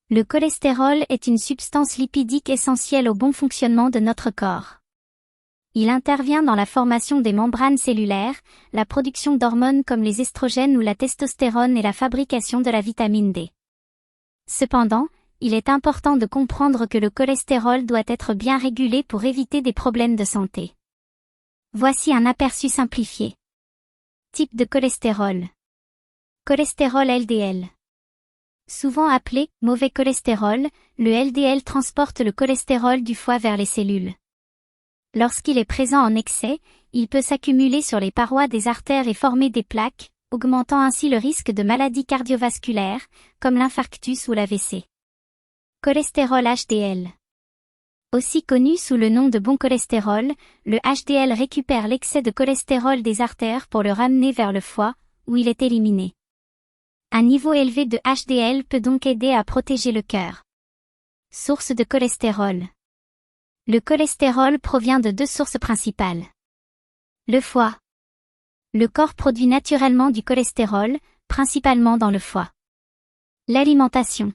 Le cholestérol est une substance lipidique essentielle au bon fonctionnement de notre corps. Il intervient dans la formation des membranes cellulaires, la production d'hormones comme les estrogènes ou la testostérone et la fabrication de la vitamine D. Cependant, il est important de comprendre que le cholestérol doit être bien régulé pour éviter des problèmes de santé. Voici un aperçu simplifié. Type de cholestérol. Cholestérol LDL. Souvent appelé « mauvais cholestérol », le LDL transporte le cholestérol du foie vers les cellules. Lorsqu'il est présent en excès, il peut s'accumuler sur les parois des artères et former des plaques, augmentant ainsi le risque de maladies cardiovasculaires, comme l'infarctus ou l'AVC. Cholestérol HDL. Aussi connu sous le nom de bon cholestérol, le HDL récupère l'excès de cholestérol des artères pour le ramener vers le foie, où il est éliminé. Un niveau élevé de HDL peut donc aider à protéger le cœur. Source de cholestérol. Le cholestérol provient de deux sources principales. Le foie. Le corps produit naturellement du cholestérol, principalement dans le foie. L'alimentation.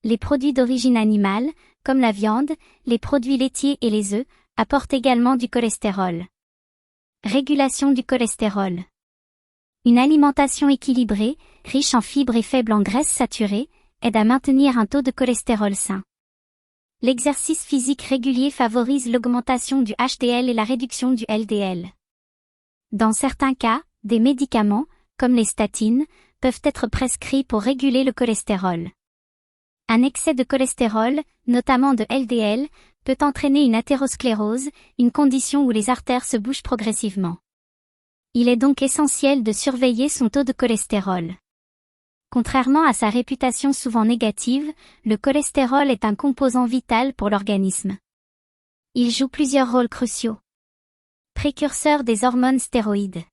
Les produits d'origine animale, comme la viande, les produits laitiers et les œufs, apportent également du cholestérol. Régulation du cholestérol. Une alimentation équilibrée, riche en fibres et faible en graisses saturées, aide à maintenir un taux de cholestérol sain. L'exercice physique régulier favorise l'augmentation du HDL et la réduction du LDL. Dans certains cas, des médicaments, comme les statines, peuvent être prescrits pour réguler le cholestérol. Un excès de cholestérol, notamment de LDL, peut entraîner une athérosclérose, une condition où les artères se bouchent progressivement. Il est donc essentiel de surveiller son taux de cholestérol. Contrairement à sa réputation souvent négative, le cholestérol est un composant vital pour l'organisme. Il joue plusieurs rôles cruciaux. Précurseur des hormones stéroïdes.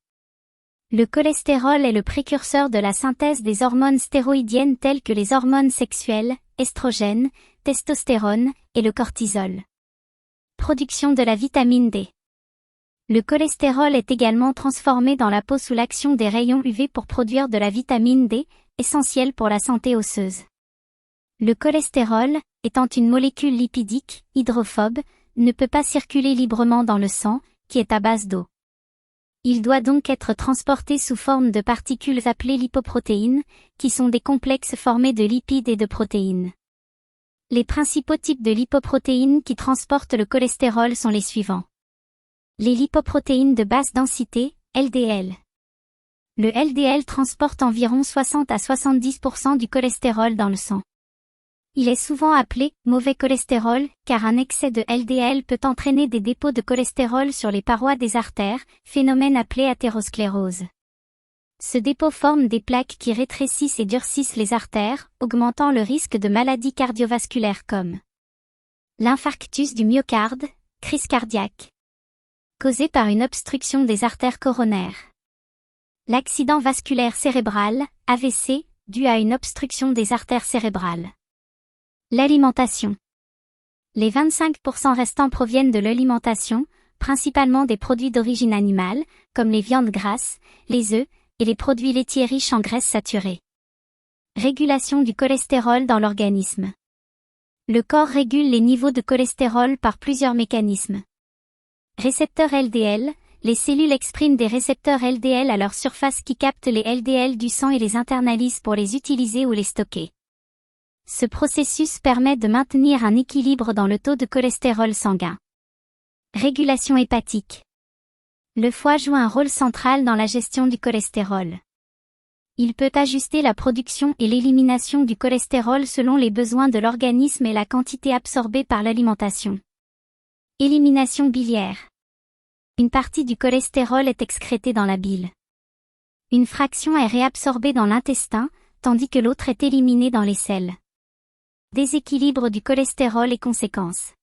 Le cholestérol est le précurseur de la synthèse des hormones stéroïdiennes telles que les hormones sexuelles, estrogènes, testostérone et le cortisol. Production de la vitamine D. Le cholestérol est également transformé dans la peau sous l'action des rayons UV pour produire de la vitamine D, essentielle pour la santé osseuse. Le cholestérol, étant une molécule lipidique, hydrophobe, ne peut pas circuler librement dans le sang, qui est à base d'eau. Il doit donc être transporté sous forme de particules appelées lipoprotéines, qui sont des complexes formés de lipides et de protéines. Les principaux types de lipoprotéines qui transportent le cholestérol sont les suivants. Les lipoprotéines de basse densité, LDL. Le LDL transporte environ 60 à 70% du cholestérol dans le sang. Il est souvent appelé « mauvais cholestérol » car un excès de LDL peut entraîner des dépôts de cholestérol sur les parois des artères, phénomène appelé athérosclérose. Ce dépôt forme des plaques qui rétrécissent et durcissent les artères, augmentant le risque de maladies cardiovasculaires comme l'infarctus du myocarde, crise cardiaque, causé par une obstruction des artères coronaires. L'accident vasculaire cérébral, AVC, dû à une obstruction des artères cérébrales. L'alimentation. Les 25% restants proviennent de l'alimentation, principalement des produits d'origine animale, comme les viandes grasses, les œufs, et les produits laitiers riches en graisses saturées. Régulation du cholestérol dans l'organisme. Le corps régule les niveaux de cholestérol par plusieurs mécanismes. Récepteurs LDL, les cellules expriment des récepteurs LDL à leur surface qui captent les LDL du sang et les internalisent pour les utiliser ou les stocker. Ce processus permet de maintenir un équilibre dans le taux de cholestérol sanguin. Régulation hépatique. Le foie joue un rôle central dans la gestion du cholestérol. Il peut ajuster la production et l'élimination du cholestérol selon les besoins de l'organisme et la quantité absorbée par l'alimentation. Élimination biliaire. Une partie du cholestérol est excrétée dans la bile. Une fraction est réabsorbée dans l'intestin, tandis que l'autre est éliminée dans les selles. Déséquilibre du cholestérol et conséquences.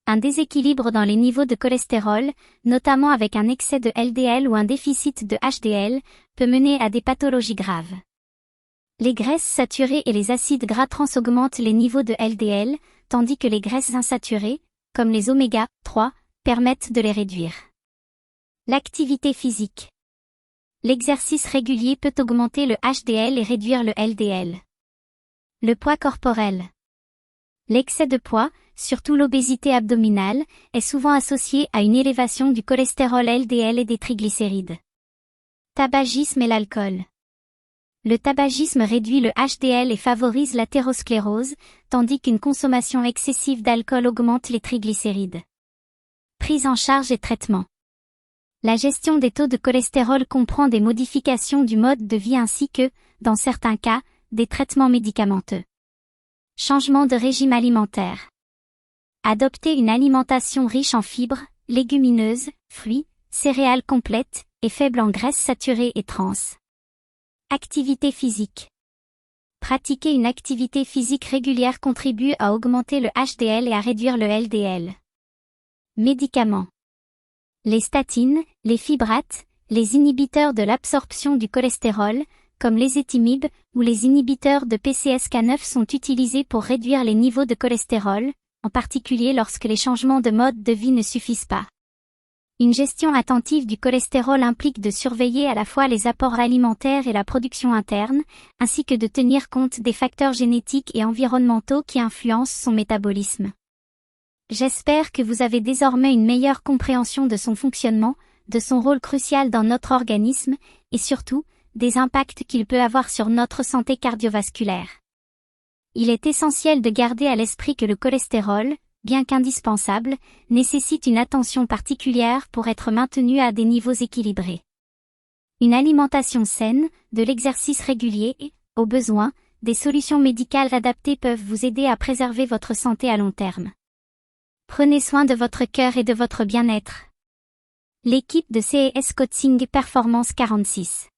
Un déséquilibre dans les niveaux de cholestérol, notamment avec un excès de LDL ou un déficit de HDL, peut mener à des pathologies graves. Les graisses saturées et les acides gras trans augmentent les niveaux de LDL, tandis que les graisses insaturées, comme les oméga 3, permettent de les réduire. L'activité physique. L'exercice régulier peut augmenter le HDL et réduire le LDL. Le poids corporel. L'excès de poids, surtout l'obésité abdominale, est souvent associé à une élévation du cholestérol LDL et des triglycérides. Tabagisme et l'alcool. Le tabagisme réduit le HDL et favorise l'athérosclérose, tandis qu'une consommation excessive d'alcool augmente les triglycérides. Prise en charge et traitement. La gestion des taux de cholestérol comprend des modifications du mode de vie ainsi que, dans certains cas, des traitements médicamenteux. Changement de régime alimentaire. Adopter une alimentation riche en fibres, légumineuses, fruits, céréales complètes, et faible en graisses saturées et trans. Activité physique. Pratiquer une activité physique régulière contribue à augmenter le HDL et à réduire le LDL. Médicaments. Les statines, les fibrates, les inhibiteurs de l'absorption du cholestérol, comme l'ézetimibe ou les inhibiteurs de PCSK9 sont utilisés pour réduire les niveaux de cholestérol, en particulier lorsque les changements de mode de vie ne suffisent pas. Une gestion attentive du cholestérol implique de surveiller à la fois les apports alimentaires et la production interne, ainsi que de tenir compte des facteurs génétiques et environnementaux qui influencent son métabolisme. J'espère que vous avez désormais une meilleure compréhension de son fonctionnement, de son rôle crucial dans notre organisme, et surtout, des impacts qu'il peut avoir sur notre santé cardiovasculaire. Il est essentiel de garder à l'esprit que le cholestérol, bien qu'indispensable, nécessite une attention particulière pour être maintenu à des niveaux équilibrés. Une alimentation saine, de l'exercice régulier et, au besoin, des solutions médicales adaptées peuvent vous aider à préserver votre santé à long terme. Prenez soin de votre cœur et de votre bien-être. L'équipe de CES Coaching Performance 46